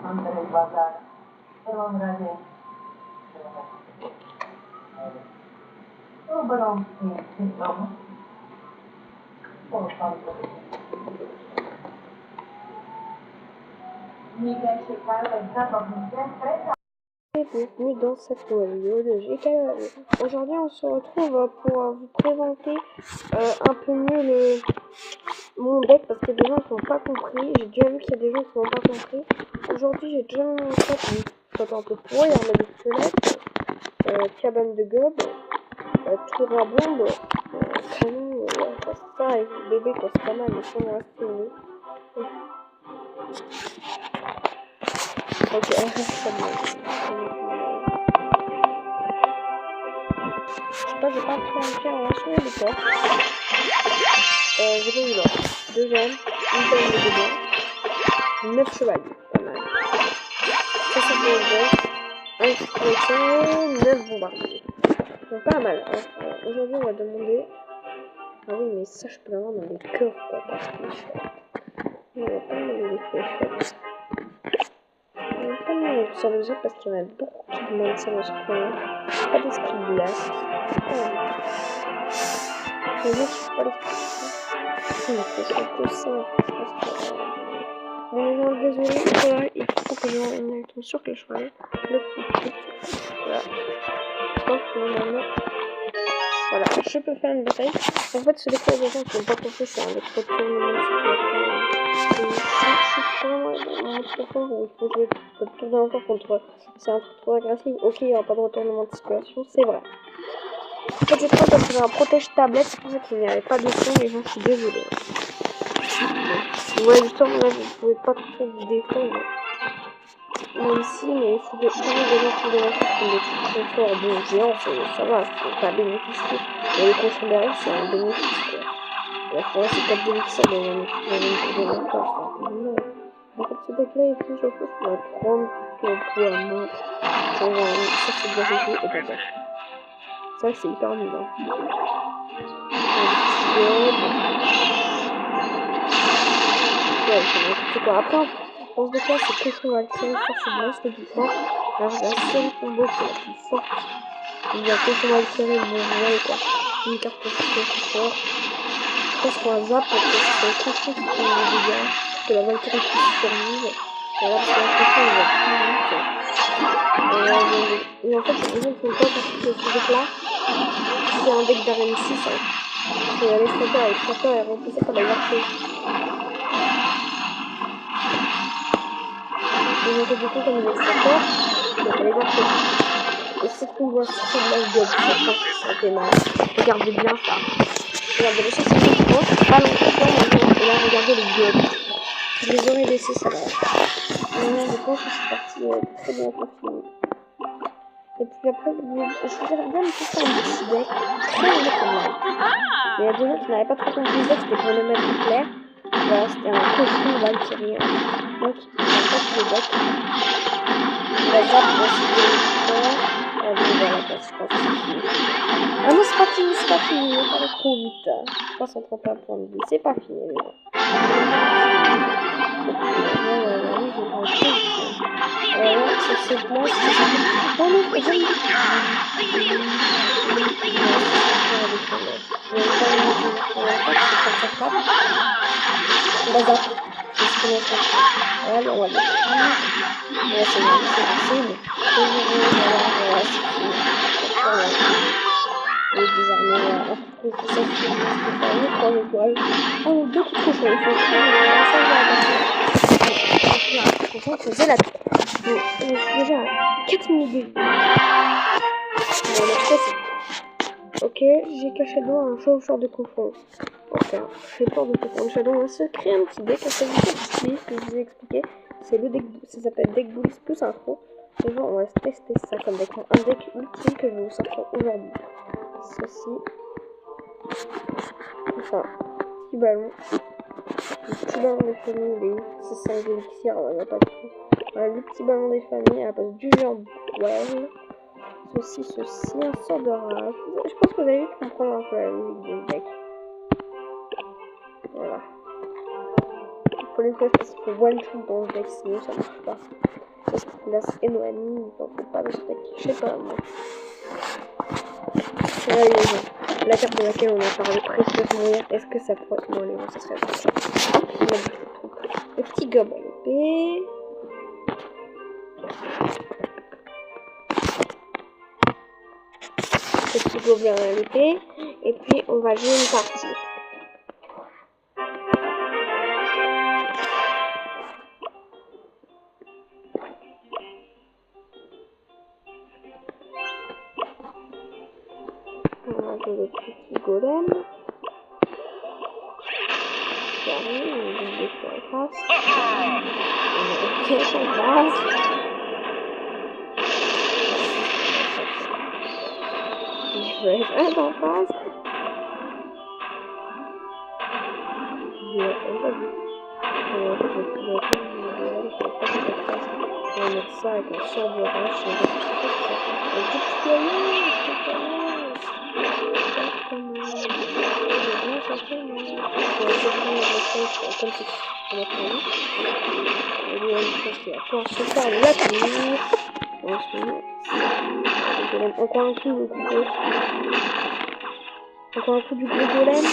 Bienvenue dans cette nouvelle vidéo de GKAV. Aujourd'hui on se retrouve pour vous présenter un peu mieux mon deck parce qu'il y a des gens qui n'ont pas compris. J'ai déjà vu qu'il y a des gens qui n'ont pas compris. Aujourd'hui j'ai déjà mis mon deck un peu pour il y a des squelettes, cabane de gob, tour à bombe, canon, quoi, c'est ça, et bébé quoi, c'est pas mal, mais ça on va rester mieux. Ok, c'est bon. Je sais pas, j'ai pas trop envie de faire un souhait de quoi. J'ai pas eu l'or. 2 gemmes, une tonne de dégâts, 9 chevaliers, pas mal. Ça fait un squelette, 9 bombardiers. Donc pas mal. Aujourd'hui on va demander. Ah oui, mais ça je peux l'avoir dans les coffres quoi, parce que je on va pas demander les fléchettes. On va pas demander sur le jeu parce qu'il y en a beaucoup qui demandent ça dans ce coin. Pas d'esprit de glace. Les mecs, je suis pas l'esprit de glace. C'est surtout ça. Bon, les gens, désolé, voilà, il faut que je vois une item sur Clash Royale. Le petit. Voilà. Donc, normalement. Voilà, je peux faire une bataille. En fait, ce déco, les gens qui n'ont pas compris, c'est un déco de tournement de situation. C'est vraiment un profond où il faut jouer de tour d'un tour contre. C'est un truc trop agressif. Ok, il n'y aura pas de retournement de situation, c'est vrai. En fait, je crois que c'est un protège tablette, c'est pour ça qu'il n'y avait pas de son, les gens, je suis désolée. Ouais, justement, là, je ne pouvais pas trop vous défendre. Même si, mais il faut toujours des gens qui sont des trucs forts de géants, ça va, c'est pas bénéficier. Et les cochons derrière, c'est un bénéfice, quoi. La forêt, c'est pas bénéficiaire de la force. Non. En fait, ce deck-là, il faut surtout pour la prendre ton coup à main. Ça, c'est bien joué et pas bien. Ça, c'est hyper nul, hein. Ouais, c'est quoi. Après, on se déclare ce cochon Valkyrie, force blanche, le plus fort. Alors, la seule combo qui est la plus forte, il y a cochon Valkyrie, bon, ouais, quoi. Une carte qui est plus forte. Je pense qu'on va zap parce que c'est le cochon qui prend les dégâts, que la Valkyrie puisse survivre. Et là, parce que le cochon, il va plus vite. Et en fait, les gens qui ont pas compris que ce deck-là, c'est un deck d'arène 6, hein. Parce que l'extracteur est remplacé par la Valkyrie. Et donc du coup comme il est très fort, donc les voir que ce qu'on voit sur la gueule, ça fait mal. Regardez bien ça. Regardez les choses qui sont pas longtemps, et là regardez les gueules. Je les aurais laissés ça là. Je pense que c'est parti très bien pour finir. Et puis après, je voudrais bien me faire un petit deck très honnêtement. Mais il y a des gens qui n'avaient pas trop compris le deck, c'était pour le mettre clair. Voilà, c'était un cochon Valkyrie. Donc, en fait, le deck, on va zap pour essayer de faire. Voilà, je pense que c'est fini. Ah non, c'est pas fini, on va aller trop vite. 331 points de vie, c'est pas fini, les gens. Sur cette place, oh non, j'aime on va zap. Allez, on va le c'est bon. Et désarmer un peu trop ça, je peux faire une 3 étoiles. Oh, 2 coups de cochon, il faut ça, on faisait la tête. Donc, on est déjà à 4 minutes de vie. Bon, on est stressé. Ok, j'ai caché dans un chauffeur de cochon. Ok, je fais peur de cochon. Le shadow, on va se créer un petit deck. C'est ce que je vous ai expliqué. C'est le deck, ça s'appelle deck bullies plus intro. Et genre, on va tester ça comme deck. Un deck ultime que je vais vous sortir aujourd'hui. Ceci. Enfin, petit ballon. Le petit ballon des familles, il est où? C'est 5 élixirs, il n'y a pas de tout. Voilà, le petit ballon des familles à la place du genre well. Ceci, un sort de rage. Je pense que vous avez vu comprendre un peu la logique du deck. Voilà. faut les flèches parce qu'il faut one shot dans le deck, sinon ça marche pas. Parce que classe Enoani, il n'en faut pas dans ce deck, je sais pas moi. Là, les gens, la carte de laquelle on a parlé précieusement hier, est-ce que ça pourrait être... Non, les gens, ça serait pas ça. Le petit gobe à l'épée. Le petit gobelin à l'épée. Et puis, on va jouer une partie. On va jouer le petit golem. Qui arrive, on va jouer sur la face. On a une pièce en face. Je vais être en face. On va mettre ça avec un sort de roche. Encore un coup du gros golem.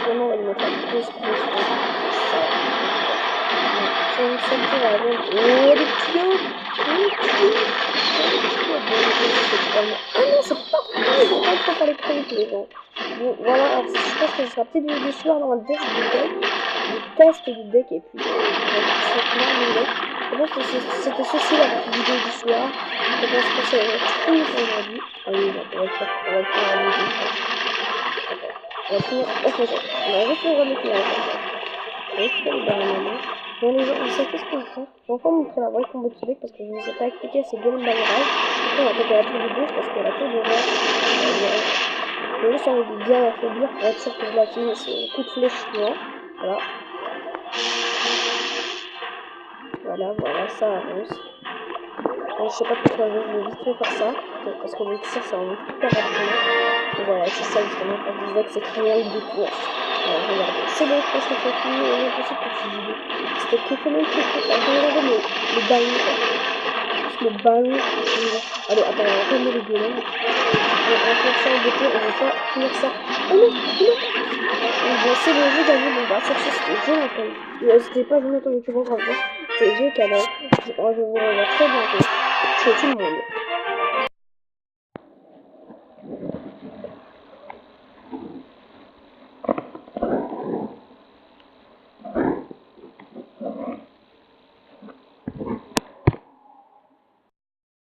Vraiment, on va mettre la grosse. C'est une seule tour avant. Oh, les petits gars! Ah non, c'est pas cool! Ils vont pas trop faire les crédits, les gens. Bon, voilà, alors je pense que ce sera peut-être vidéo du soir dans le test du deck. Le test du deck et puis. Je pense que c'était ceci la vidéo du soir. Je pense que ça va être tout aujourd'hui. Allez, on va le faire à midi. On va finir. On va juste faire avec la bon les gens, vous savez qu'est-ce qu'on va faire? Je vais encore montrer la vraie combo de ce deck parce que je ne vous ai pas expliqué, c'est golem barrage. Après on va attaquer la tour de gauche parce que la tour de droite, j'ai juste envie de bien l'affaiblir pour être sûr que je la finisse coup de flèche noire. Voilà. Voilà, ça avance. Bon, je sais pas pourquoi je vais vite fait faire ça, parce que le tir ça en est super rapidement. Et voilà, c'est ça justement, quand je disais que c'est créé avec des tours. Alors regardez, c'est bon, je pense que c'est fini, on est passé pour cette vidéo. C'était qui quand même très cool. Regardez le ballon. Le ballon. Allez, attends, on va calmer les golems. On va faire ça en beauté, on va pas finir ça. Oh non, non. Bon, c'est bon, j'ai gagné. Bon, bah, sur ce, c'était Jonathan. N'hésitez pas à vous mettre en YouTube en grave. C'était Jonathan. Je vous revois très bientôt. Ciao tout le monde.